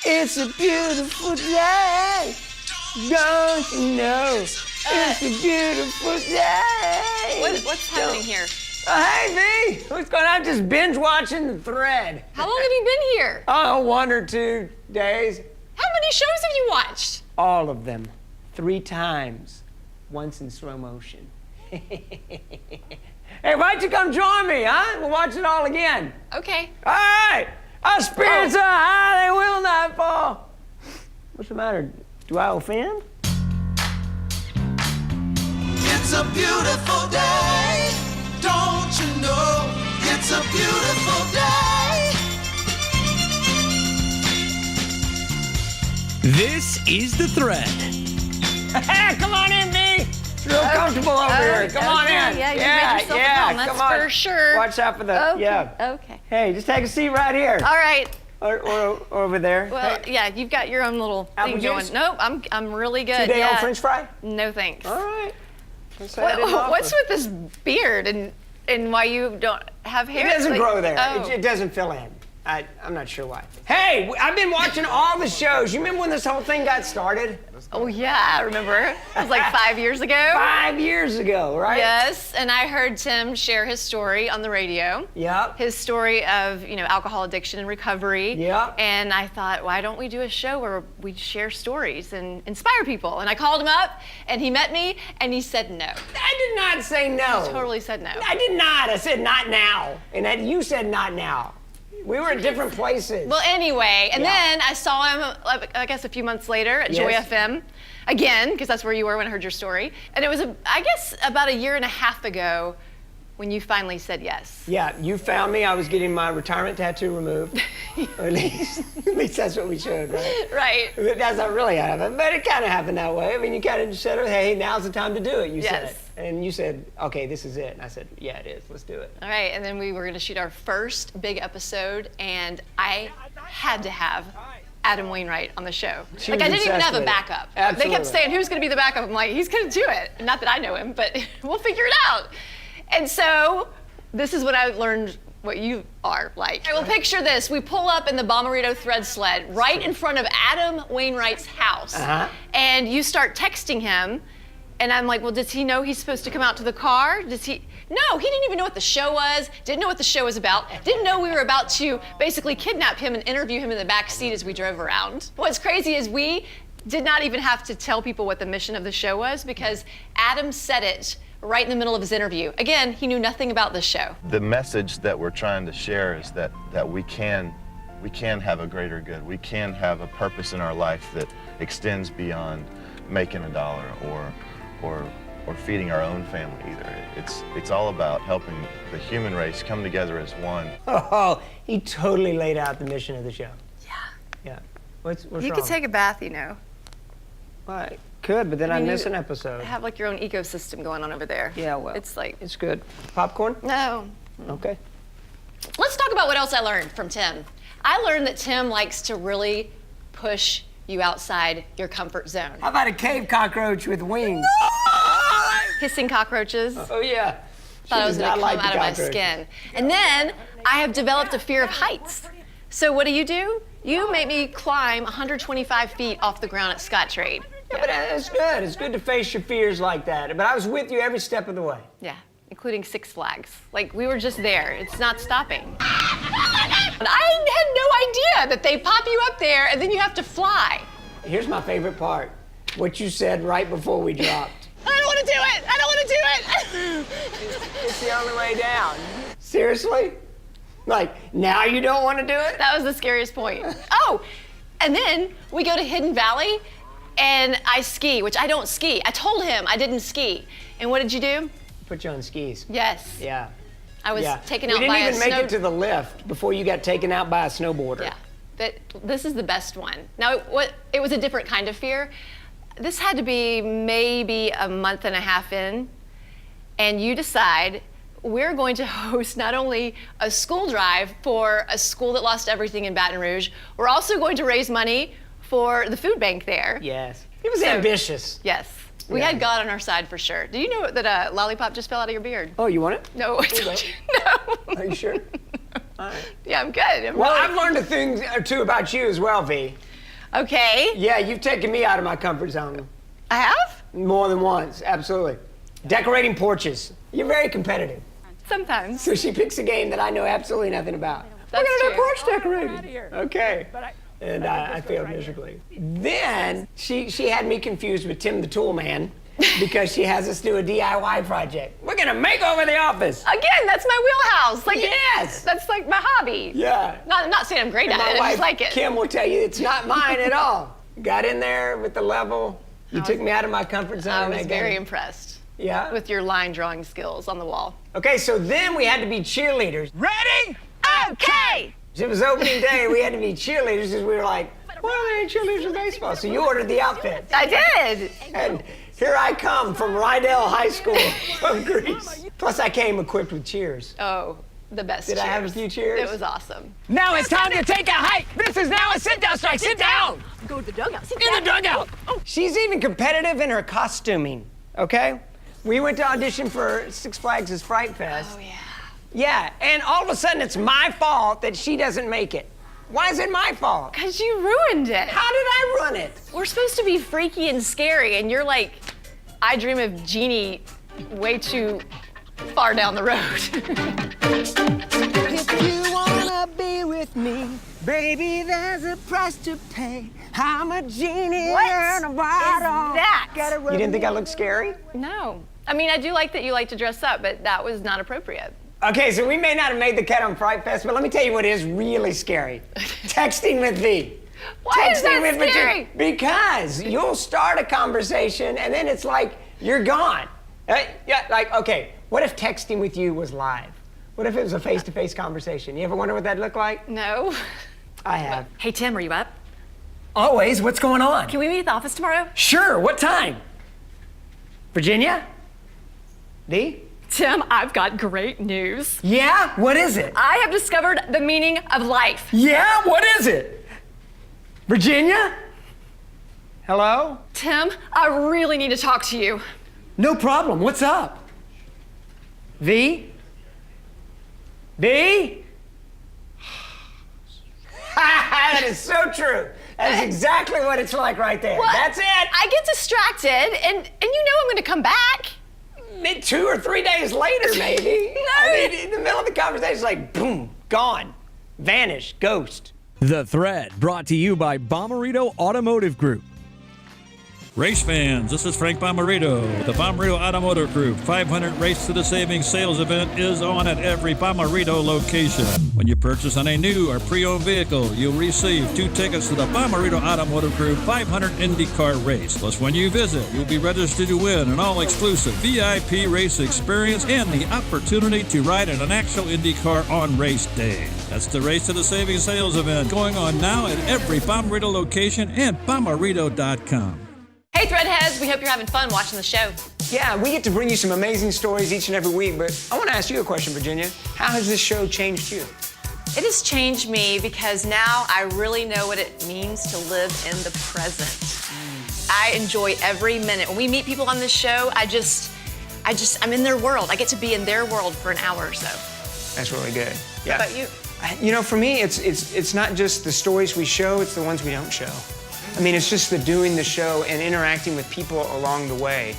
It's a beautiful day. Don't you know? It's a beautiful day. What's happening here? Oh, hey, V. What's going on? Just binge watching The Thread. How long have you been here? Oh, 1 or 2 days. How many shows have you watched? All of them. 3 times. Once in slow motion. Hey, why don't you come join me, huh? We'll watch it all again. Okay. All right. Our spirits are high, they will not fall. What's the matter? Do I offend? It's a beautiful day. Don't you know? It's a beautiful day. This is The Thread. Hey, come on in, V. It's real comfortable over here. Come on in. Yeah, you made yourself at home, that's come on. for sure. Watch out for the, Okay. Hey, just take a seat right here. All right. Or over there. Well, Hey, yeah, you've got your own little Apple thing going. juice? Nope, I'm really good. 2-day-old yeah. French fry? No thanks. All right. That's what I didn't What's offer. with this beard and why you don't have hair? It doesn't Like- grow there. Oh. It doesn't fill in. I'm not sure why. Hey, I've been watching all the shows. You remember when this whole thing got started? Oh yeah, I remember. It was like 5 years ago. 5 years ago, right? Yes, and I heard Tim share his story on the radio. Yep. His story of, alcohol addiction and recovery. Yep. And I thought, why don't we do a show where we share stories and inspire people? And I called him up, and he met me, and he said no. I did not say no. Totally said no. I did not. I said not now. And that you said not now. We were at different places. Well, anyway, and Yeah. then I saw him, I guess, a few months later at Joy Yes. FM, again, because that's where you were when I heard your story. And it was, I guess, about 1.5 years ago when you finally said yes. Yeah, you found me. I was getting my retirement tattoo removed. Or at least that's what we showed, right? Right. That's not really happened, but it kind of happened that way. I mean, you kind of just said, hey, now's the time to do it, you said. Yes. And you said, okay, this is it. And I said, yeah, it is. Let's do it. All right, and then we were going to shoot our first big episode, and I had to have Adam Wainwright on the show. She Like, was I didn't even obsessed have a with it. backup. They Absolutely. kept saying, who's going to be the backup? I'm like, he's going to do it. Not that I know him, but we'll figure it out. And so this is what I learned what you are like. Well, picture this. We pull up in the Bomberito thread sled right in front of Adam Wainwright's house. Uh-huh. And you start texting him. And I'm like, well, does he know he's supposed to come out to the car? Does he? No, he didn't even know what the show was, didn't know what the show was about, didn't know we were about to basically kidnap him and interview him in the back seat as we drove around. What's crazy is we did not even have to tell people what the mission of the show was because Adam said it right in the middle of his interview. Again, he knew nothing about this show. The message that we're trying to share is that we can have a greater good. We can have a purpose in our life that extends beyond making a dollar or feeding our own family either. It's all about helping the human race come together as one. Oh, he totally laid out the mission of the show. Yeah. Yeah. What's You wrong? could take a bath, Well, I could, but then I'd mean, miss you an episode. have like your own ecosystem going on over there. Yeah, well. It's like, It's good. Popcorn? no. Okay. Let's talk about what else I learned from Tim. I learned that Tim likes to really push you outside your comfort zone. How about a cave cockroach with wings? Hissing cockroaches. Oh, yeah. Thought I was does gonna not come like out the of my cockroaches. skin. And then I have developed a fear of heights. So what do? You make me climb 125 feet off the ground at Scottrade. Yeah, but it's good. It's good to face your fears like that. But I was with you every step of the way. Yeah, including Six Flags. Like, we were just there. It's not stopping. And I had no idea that they pop you up there and then you have to fly. Here's my favorite part. What you said right before we dropped. I don't want to do it. I don't want to do it. It's the only way down. Seriously? Like, now you don't want to do it? That was the scariest point. Oh, and then we go to Hidden Valley and I ski, which I don't ski. I told him I didn't ski. And what did you do? Put you on skis. Yes. Yeah. I was Yeah. taken We out didn't by even a make snow... it to the lift before you got taken out by a snowboarder. Yeah. This is the best one. Now, it was a different kind of fear. This had to be maybe a month and a half in, and you decide we're going to host not only a school drive for a school that lost everything in Baton Rouge, we're also going to raise money for the food bank there. Yes. It was So- ambitious. Yes. We Yeah. had God on our side for sure. Do you know that a lollipop just fell out of your beard? Oh, you want it? No, I told you. No. Are you sure? All right. Yeah, I'm good. Well, I've learned a thing or two about you as well, V. Okay. Yeah, you've taken me out of my comfort zone I have? more than once, absolutely. Decorating porches. You're very competitive. Sometimes. So she picks a game that I know absolutely nothing about. That's We're gonna do true. porch decorating. Okay. And I failed miserably. Then she had me confused with Tim the Tool Man because she has us do a DIY project. We're gonna make over the office. Again, that's my wheelhouse. Like, Yes. That's like my hobby. Yeah. I'm not saying I'm great And at my it. I wife, just like it. Kim, will tell you it's not mine at all. Got in there with the level. You took me out of my comfort zone. I in was that very game. impressed Yeah. with your line drawing skills on the wall. Okay, so then we had to be cheerleaders. Ready? Okay. It was opening day. We had to be cheerleaders because we were like, why are there any cheerleaders in baseball? So you ordered the outfits. I did. And here I come from Rydell High School from Greece. Plus, I came equipped with cheers. Oh, the best. Did I have a few cheers? It was awesome. Now it's time to take a hike. This is now a sit-down strike. Sit down. Go to the dugout. Sit In the dugout. She's even competitive in her costuming, okay? We went to audition for Six Flags' Fright Fest. Oh, yeah. Yeah, and all of a sudden it's my fault that she doesn't make it. Why is it my fault? Because you ruined it. How did I run it? We're supposed to be freaky and scary, and you're like, I dream of Jeannie way too far down the road. If you wanna be with me, baby, there's a price to pay. I'm a genie What in a is bottle. that? You didn't think I looked scary? No. I mean, I do like that you like to dress up, but that was not appropriate. Okay, so we may not have made the cut on Fright Fest, but let me tell you what is really scary. Texting with V. Why is that Virginia. scary? Because you'll start a conversation and then it's like you're gone. Yeah, like, okay, what if texting with you was live? What if it was a face-to-face conversation? You ever wonder what that'd look like? No. I have. Hey, Tim, are you up? Always, what's going on? Can we meet at the office tomorrow? Sure, what time? Virginia? D? Tim, I've got great news. Yeah, what is it? I have discovered the meaning of life. Yeah, what is it? Virginia? Hello? Tim, I really need to talk to you. No problem. What's up? V? V? That is so true. That is exactly what it's like right there. What? That's it. I get distracted, and you know I'm going to come back. 2 or 3 days later, maybe. No. I mean, in the middle of the conversation, it's like, boom, gone, vanish, ghost. The Thread, brought to you by Bomarito Automotive Group. Race fans, this is Frank Bomarito. The Bomarito Automotive Group 500 Race to the Savings sales event is on at every Bomarito location. When you purchase on a new or pre-owned vehicle, you'll receive 2 tickets to the Bomarito Automotive Group 500 IndyCar race. Plus, when you visit, you'll be registered to win an all-exclusive VIP race experience and the opportunity to ride in an actual IndyCar on race day. That's the Race to the Savings sales event going on now at every Bomarito location and Bomarito.com. Hey, Threadheads, we hope you're having fun watching the show. Yeah, we get to bring you some amazing stories each and every week, but I want to ask you a question, Virginia. How has this show changed you? It has changed me because now I really know what it means to live in the present. I enjoy every minute. When we meet people on this show, I'm in their world. I get to be in their world for an hour or so. That's really good. Yeah. What about you? You know, for me, it's not just the stories we show, it's the ones we don't show. I mean, it's just the doing the show and interacting with people along the way.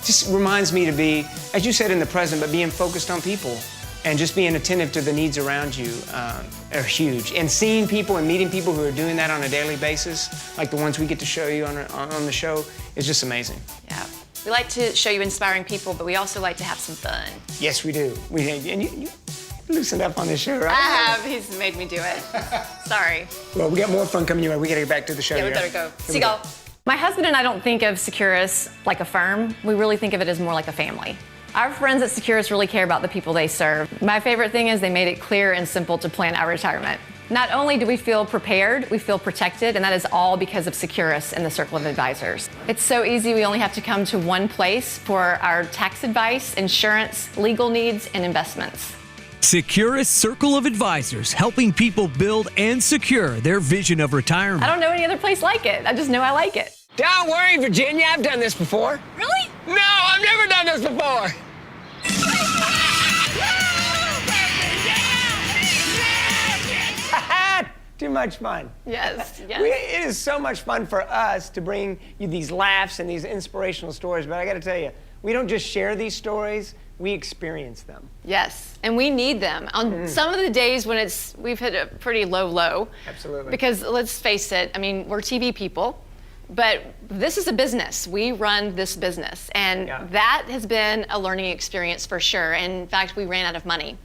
Just reminds me to be, as you said, in the present, but being focused on people and just being attentive to the needs around you are huge. And seeing people and meeting people who are doing that on a daily basis, like the ones we get to show you on the show, is just amazing. Yeah. We like to show you inspiring people, but we also like to have some fun. Yes, we do. And you loosened up on this show, right? I have. He's made me do it. Sorry. Well, we got more fun coming your way. We gotta get back to the show. Yeah, we here. better go. Here we See y'all. My husband and I don't think of Securus like a firm. We really think of it as more like a family. Our friends at Securus really care about the people they serve. My favorite thing is they made it clear and simple to plan our retirement. Not only do we feel prepared, we feel protected, and that is all because of Securus and the Circle of Advisors. It's so easy, we only have to come to one place for our tax advice, insurance, legal needs, and investments. Securus Circle of Advisors, helping people build and secure their vision of retirement. I don't know any other place like it. I just know I like it. Don't worry, Virginia. I've done this before. Really? No, I've never done this before. Too much fun. Yes, yes. It is so much fun for us to bring you these laughs and these inspirational stories, but I got to tell you, we don't just share these stories, we experience them. Yes, and we need them on some of the days when we've hit a pretty low. Absolutely. Because let's face it, I mean, we're TV people, but this is a business. We run this business, and that has been a learning experience for sure. And in fact, we ran out of money.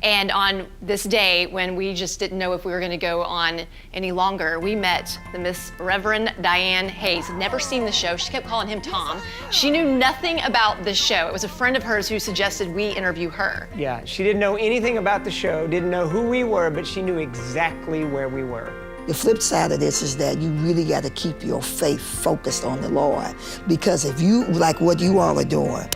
And on this day, when we just didn't know if we were going to go on any longer, we met the Miss Reverend Diane Hayes. Never seen the show. She kept calling him Tom. She knew nothing about the show. It was a friend of hers who suggested we interview her. Yeah, she didn't know anything about the show, didn't know who we were, but she knew exactly where we were. The flip side of this is that you really got to keep your faith focused on the Lord, because if you, like what you all are doing,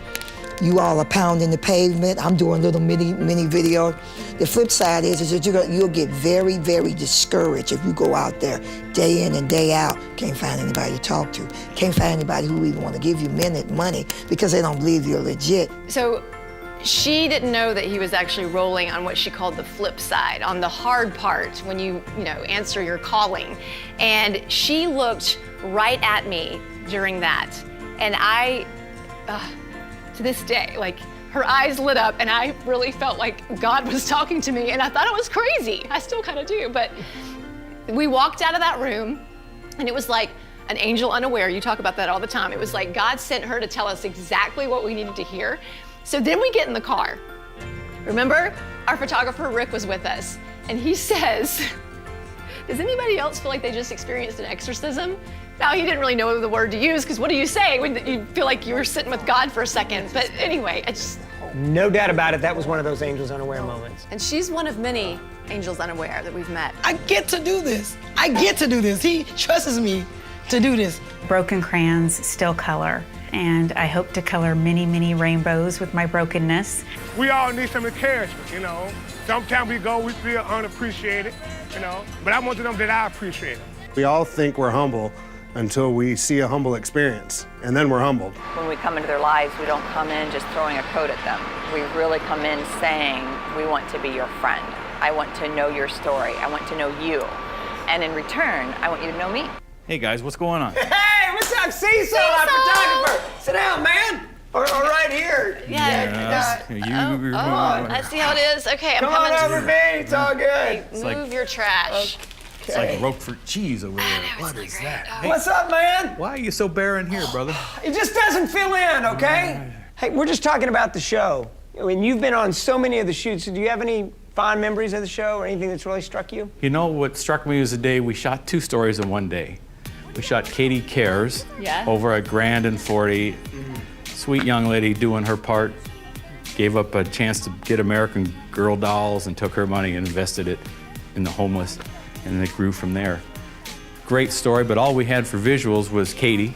you all are pounding the pavement. I'm doing little mini videos. The flip side is that you'll get very, very discouraged if you go out there day in and day out, can't find anybody to talk to, can't find anybody who even want to give you money because they don't believe you're legit. So she didn't know that he was actually rolling on what she called the flip side, on the hard part when you answer your calling. And she looked right at me during that. And to this day, like, her eyes lit up and I really felt like God was talking to me, and I thought it was crazy. I still kind of do, but we walked out of that room and it was like an angel unaware. You talk about that all the time. It was like God sent her to tell us exactly what we needed to hear. So then we get in the car. Remember, our photographer Rick was with us, and he says, does anybody else feel like they just experienced an exorcism? Now, he didn't really know the word to use, because what do you say when you feel like you were sitting with God for a second? But anyway, No doubt about it, that was one of those angels unaware moments. And she's one of many angels unaware that we've met. I get to do this. I get to do this. He trusts me to do this. Broken crayons still color, and I hope to color many, many rainbows with my brokenness. We all need some encouragement, Sometimes we feel unappreciated, but I want to know that I appreciate it. We all think we're humble until we see a humble experience, and then we're humbled. When we come into their lives, we don't come in just throwing a coat at them. We really come in saying, we want to be your friend. I want to know your story. I want to know you. And in return, I want you to know me. Hey guys, what's going on? Hey, what's up, Cecil, our photographer? Sit down, man. Or right here. I see how it is. Okay, I'm coming. Come on over, me. It's all good. Move your trash. It's like Roquefort cheese over there. What is that? What's up, man? Why are you so barren here, brother? It just doesn't fill in, okay? Hey, we're just talking about the show. And you've been on so many of the shoots. Do you have any fond memories of the show or anything that's really struck you? You know what struck me was the day we shot 2 stories in one day. We shot Katie Cares over at Grand and 40. Sweet young lady doing her part, gave up a chance to get American Girl dolls and took her money and invested it in the homeless, and it grew from there. Great story, but all we had for visuals was Katie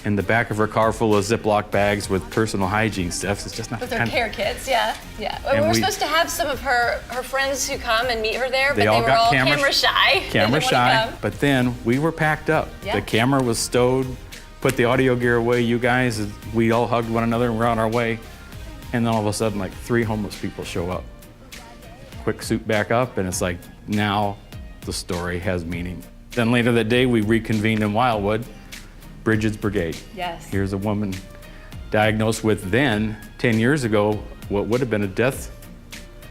in the back of her car full of Ziploc bags with personal hygiene stuff. It's just not with her care kits, yeah. We were supposed to have some of her friends who come and meet her there, but they were all camera shy. Camera shy, but then we were packed up. Yeah. The camera was stowed, put the audio gear away, you guys, we all hugged one another and we're on our way. And then all of a sudden, like 3 homeless people show up. Quick suit back up, and it's like, now the story has meaning. Then later that day, we reconvened in Wildwood, Bridget's Brigade. Yes. Here's a woman diagnosed with then, 10 years ago, what would have been a death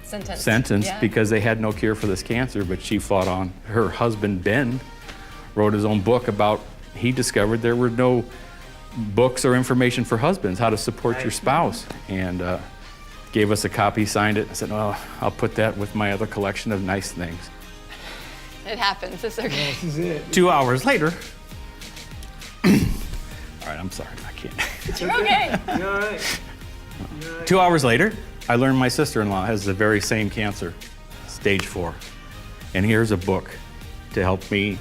sentence because they had no cure for this cancer, but she fought on. Her husband, Ben, wrote his own book about, he discovered there were no books or information for husbands, how to support your spouse, and gave us a copy, signed it. I said, well, I'll put that with my other collection of nice things. It happens, it's okay. This is it. 2 hours later, all right, I'm sorry, I can't. You're okay. You're all right. 2 hours later, I learned my sister-in-law has the very same cancer, stage 4. And here's a book to help me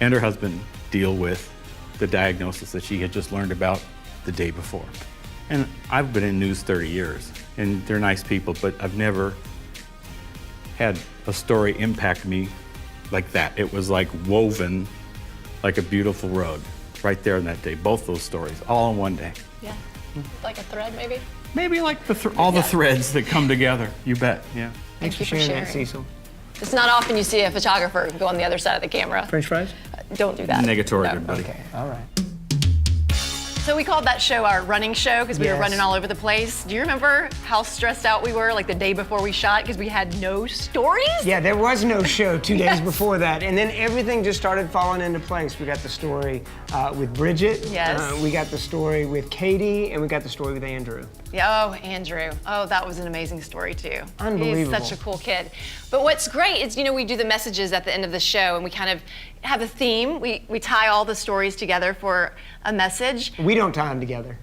and her husband deal with the diagnosis that she had just learned about the day before. And I've been in news 30 years, and they're nice people, but I've never had a story impact me like that. It was like woven like a beautiful rug right there in that day. Both those stories, all in one day. Yeah, like a thread maybe? Maybe like all the threads that come together, you bet, yeah. Thanks for sharing that, Cecil. It's not often you see a photographer go on the other side of the camera. French fries? Don't do that. Negatory, No. good buddy. Okay, all right. So we called that show our running show because we were Yes. running all over the place. Do you remember how stressed out we were like the day before we shot because we had no stories? Yeah, there was no show 2 days before that, and then everything just started falling into place. We got the story with Bridget. Yes. We got the story with Katie, and we got the story with Andrew. Yeah, oh, Andrew. Oh, that was an amazing story too. Unbelievable. He's such a cool kid. But what's great is, we do the messages at the end of the show and we kind of have a theme. We tie all the stories together for a message. We don't tie them together.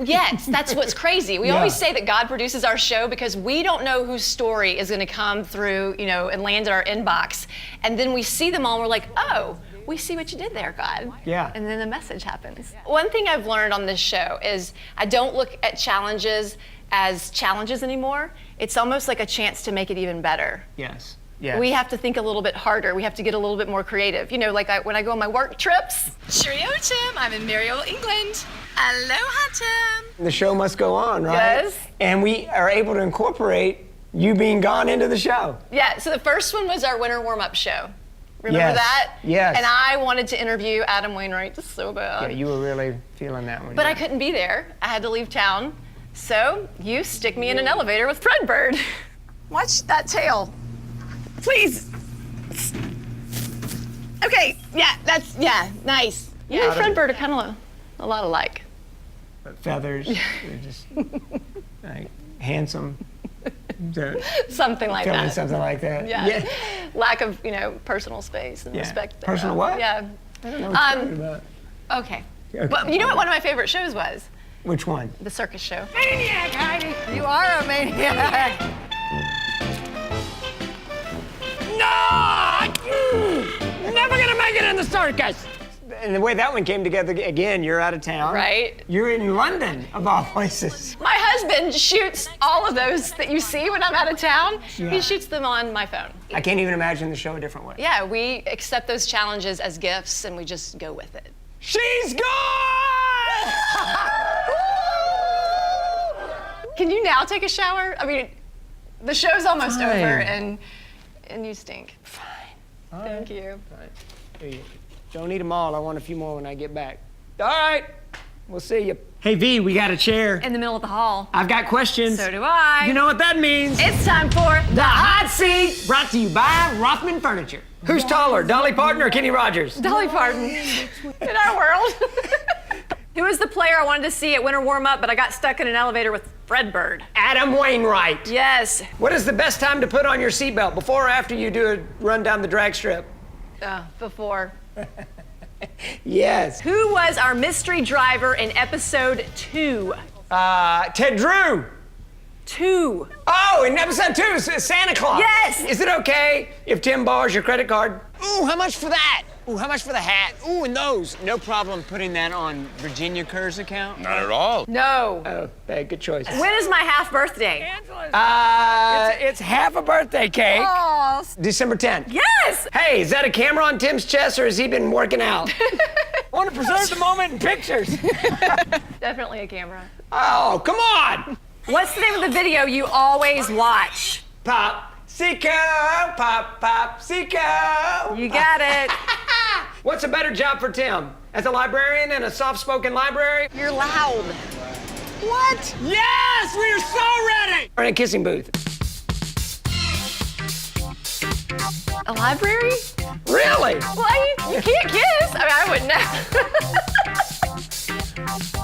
Yes, that's what's crazy. We Yeah. always say that God produces our show because we don't know whose story is going to come through, and land in our inbox. And then we see them all and we're like, oh, we see what you did there, God. Yeah. And then the message happens. One thing I've learned on this show is I don't look at challenges as challenges anymore. It's almost like a chance to make it even better. Yes. Yes. We have to think a little bit harder. We have to get a little bit more creative. When I go on my work trips. Cheerio, Tim. I'm in Mariel, England. Aloha, Tim. The show must go on, right? Yes. And we are able to incorporate you being gone into the show. Yeah, so the first one was our winter warm-up show. Remember Yes, that? yes. And I wanted to interview Adam Wainwright just so bad. Yeah, you were really feeling that one. But yeah. I couldn't be there. I had to leave town. So you stick me in an elevator with Fred Bird. Watch that tail. Please. Okay, nice. You and Fred Bird are kind of a lot alike. But feathers, they're just like handsome. Something like Tell me that. something like that. Yeah. Lack of, personal space and Yeah. respect. Personal thereof. what? Yeah. I don't know what you're talking about. Okay. Okay. Well, you know what one of my favorite shows was? Which one? The circus show. Maniac, Heidi. You are a maniac. Never gonna make it in the circus. And the way that one came together, again, you're out of town. Right. You're in London, of all places. My husband shoots all of those that you see when I'm out of town. Yeah. He shoots them on my phone. I can't even imagine the show a different way. Yeah, we accept those challenges as gifts and we just go with it. She's gone! Can you now take a shower? I mean, the show's almost Fine. over and you stink. Fine. Thank you. Here you- Don't eat them all. I want a few more when I get back. All right. We'll see you. Hey, V, we got a chair. In the middle of the hall. I've got questions. So do I. You know what that means? It's time for The Hot Seat, brought to you by Rothman Furniture. Who's taller, Dolly Parton or Kenny Rogers? Dolly Parton in our world. Who was the player I wanted to see at winter warm-up, but I got stuck in an elevator with Fred Bird? Adam Wainwright. Yes. What is the best time to put on your seatbelt, before or after you do a run down the drag strip? Before. Yes. Who was our mystery driver in episode 2? Ted Drew. 2. Oh, in episode 2, Santa Claus. Yes. Is it okay if Tim borrows your credit card? Ooh, how much for that? Ooh, how much for the hat? Ooh, and those. No problem putting that on Virginia Kerr's account? Not at all. No. Oh, hey, good choice. When is my half birthday? It's half a birthday cake. Oh. December 10th. Yes! Hey, is that a camera on Tim's chest or has he been working out? I want to preserve the moment in pictures. Definitely a camera. Oh, come on! What's the name of the video you always watch? Popsicle, popsicle. You got it. What's a better job for Tim? As a librarian in a soft-spoken library? You're loud. What? Yes, we are so ready! Or in a kissing booth. A library? Really? Well, you can't kiss. I wouldn't know.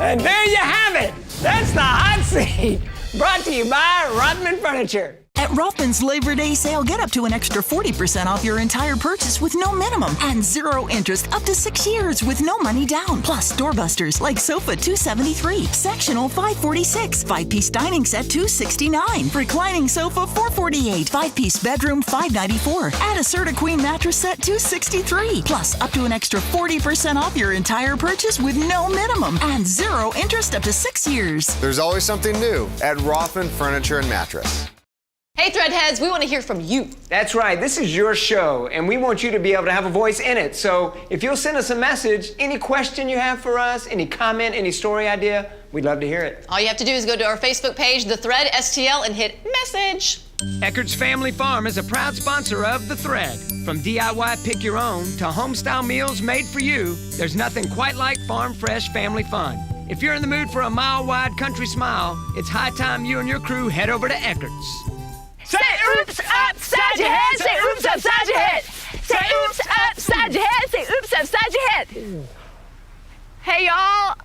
And there you have it. That's the Hot Seat, brought to you by Rothman Furniture. At Rothman's Labor Day sale, get up to an extra 40% off your entire purchase with no minimum and 0 interest up to 6 years with no money down. Plus doorbusters like sofa $273, sectional $546, 5-piece dining set $269, reclining sofa $448, 5-piece bedroom $594. Add a Serta Queen mattress set $263. Plus up to an extra 40% off your entire purchase with no minimum and 0 interest up to 6 years. There's always something new at Rothman Furniture and Mattress. Hey, Threadheads, we want to hear from you. That's right, this is your show, and we want you to be able to have a voice in it. So if you'll send us a message, any question you have for us, any comment, any story idea, we'd love to hear it. All you have to do is go to our Facebook page, The Thread STL, and hit message. Eckert's Family Farm is a proud sponsor of The Thread. From DIY pick your own to home-style meals made for you, there's nothing quite like farm fresh family fun. If you're in the mood for a mile-wide country smile, it's high time you and your crew head over to Eckert's. Say oops upside your head. Say oops upside your head. Say oops upside your head. Say oops upside your head. Hey y'all,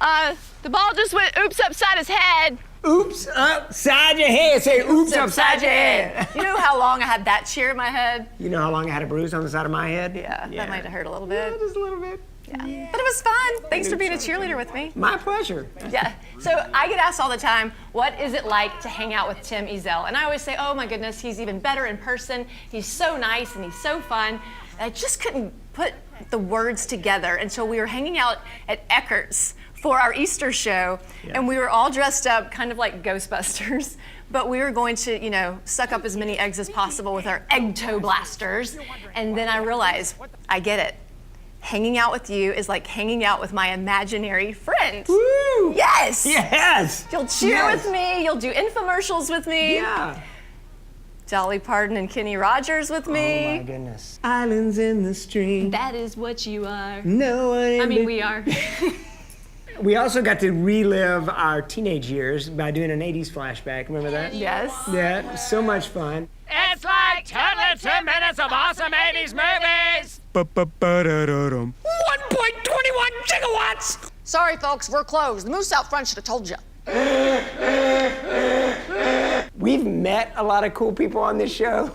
the ball just went oops upside his head. Oops upside your head. Say oops upside your head. You know how long I had that cheer in my head? You know how long I had a bruise on the side of my head? Yeah, that might have hurt a little bit. Yeah, just a little bit. Yeah. But it was fun. Thanks for being a cheerleader with me. My pleasure. Yeah. So I get asked all the time, what is it like to hang out with Tim Ezel? And I always say, oh my goodness, he's even better in person. He's so nice and he's so fun. And I just couldn't put the words together until we were hanging out at Eckert's for our Easter show. Yeah. And we were all dressed up kind of like Ghostbusters. But we were going to, you know, suck up as many eggs as possible with our egg toe blasters. And then I realized, I get it. Hanging out with you is like hanging out with my imaginary friend. Woo! Yes! Yes! You'll cheer with me, you'll do infomercials with me. Yeah. Dolly Parton and Kenny Rogers with me. Oh my goodness. Islands in the stream. That is what you are. No one we are. We also got to relive our teenage years by doing an 80s flashback. Remember that? Yes. Yeah, so much fun. It's like totally 2 minutes of awesome 80s movies. 1.21 gigawatts. Sorry, folks, we're closed. The moose out front should have told you. We've met a lot of cool people on this show,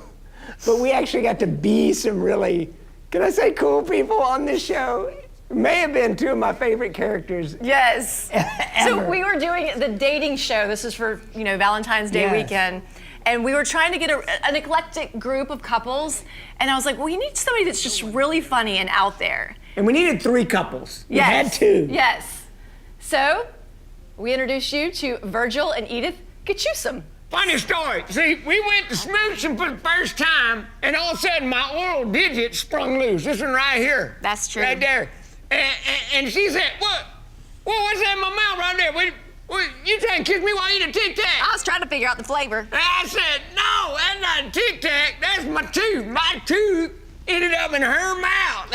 but we actually got to be some really, can I say cool people on this show? May have been two of my favorite characters. Yes. Ever. So we were doing the dating show. This is for, you know, Valentine's Day weekend. And we were trying to get an eclectic group of couples. And I was like, well, you need somebody that's just really funny and out there. And we needed 3 couples. We had 2. Yes. So we introduced you to Virgil and Edith Kachusom. Funny story. See, we went to smooching for the first time, and all of a sudden my oral digit sprung loose. This one right here. That's true. Right there. And she said, what's that in my mouth right there? You trying to kiss me while you eat a Tic Tac? I was trying to figure out the flavor. And I said, no, that's not a Tic Tac. That's my tooth. My tooth ended up in her mouth.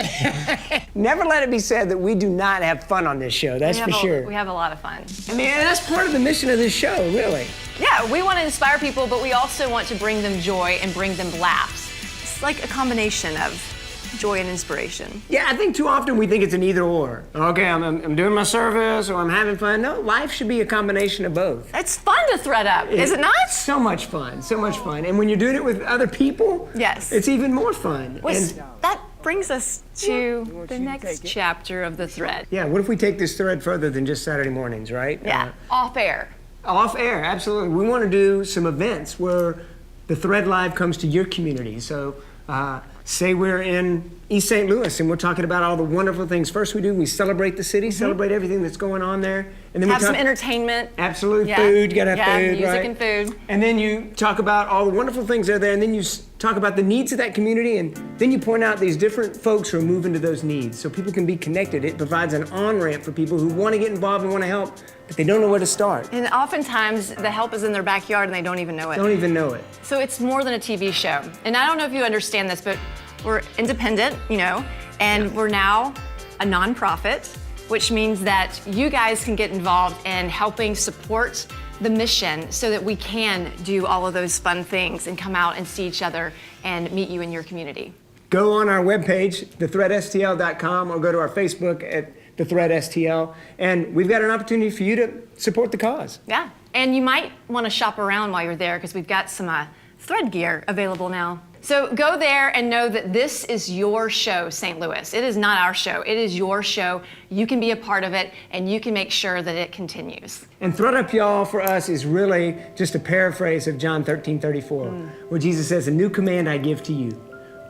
Never let it be said that we do not have fun on this show, that's for sure. We have a lot of fun. I mean, that's part of the mission of this show, really. Yeah, we want to inspire people, but we also want to bring them joy and bring them laughs. It's like a combination of joy and inspiration. Yeah, I think too often we think it's an either or. Okay, I'm doing my service or I'm having fun. No, life should be a combination of both. It's fun to thread up, is it not? So much fun, so much fun. And when you're doing it with other people, yes, it's even more fun. That brings us to the next chapter of The Thread. Yeah, what if we take this thread further than just Saturday mornings, right? Yeah, off air. Off air, absolutely. We want to do some events where The Thread Live comes to your community. So, say we're in East St. Louis and we're talking about all the wonderful things. First we celebrate the city, celebrate everything that's going on there. And then have some entertainment. Absolutely, food, you gotta have food, music right? and food. And then you talk about all the wonderful things that are there, and then you talk about the needs of that community, and then you point out these different folks who are moving to those needs so people can be connected. It provides an on-ramp for people who want to get involved and want to help, but they don't know where to start. And oftentimes the help is in their backyard and they don't even know it. Don't even know it. So it's more than a TV show. And I don't know if you understand this, but we're independent, you know, and we're now a nonprofit, which means that you guys can get involved in helping support the mission so that we can do all of those fun things and come out and see each other and meet you in your community. Go on our webpage, thethreadstl.com, or go to our Facebook at thethreadstl, and we've got an opportunity for you to support the cause. Yeah, and you might want to shop around while you're there because we've got some thread gear available now. So go there and know that this is your show, St. Louis. It is not our show. It is your show. You can be a part of it, and you can make sure that it continues. And Thread Up Y'all for us is really just a paraphrase of John 13:34, where Jesus says, "A new command I give to you,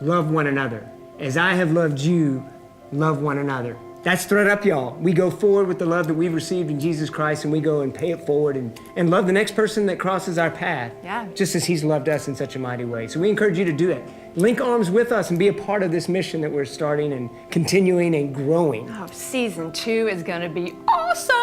love one another. As I have loved you, love one another." That's Thread Up Y'all. We go forward with the love that we've received in Jesus Christ, and we go and pay it forward and love the next person that crosses our path, just as he's loved us in such a mighty way. So we encourage you to do it. Link arms with us and be a part of this mission that we're starting and continuing and growing. Oh, season 2 is gonna be awesome.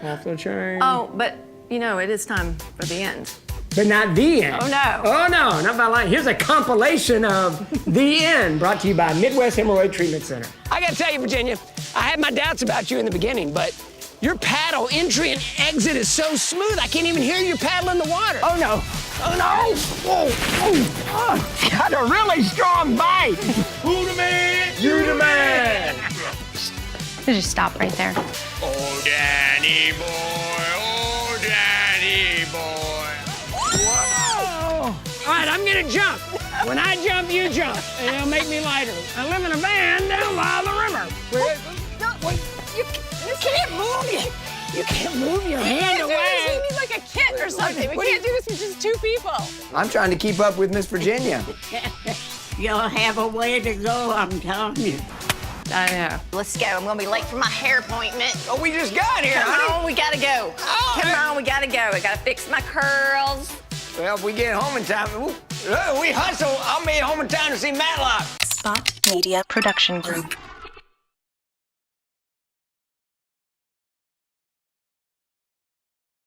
Off the chain. Oh, but you know, it is time for the end. but not the end. Oh, no. Oh, no, not by line. Here's a compilation of The End, brought to you by Midwest Hemorrhoid Treatment Center. I gotta tell you, Virginia, I had my doubts about you in the beginning, but your paddle entry and exit is so smooth, I can't even hear you paddling the water. Oh, no. Oh, no. Oh, got a really strong bite. Who the man? You the man. Just stop right there. Oh, Danny boy. Oh, Danny boy. Whoa. All right, I'm gonna jump. When I jump, you jump, and it'll make me lighter. I live in a van down by the river. You can't move it. You can't move your hand away. We need like a kit or something. We can't do this with just 2 people. I'm trying to keep up with Miss Virginia. You'll have a way to go, I'm telling you. I know. Let's go. I'm gonna be late for my hair appointment. Oh, we just got here, Come honey. on, we gotta go. Oh, Come on, we gotta go. I gotta fix my curls. Well, if we get home in time, we hustle. I'll be home in time to see Matlock. Spot Media Production Group.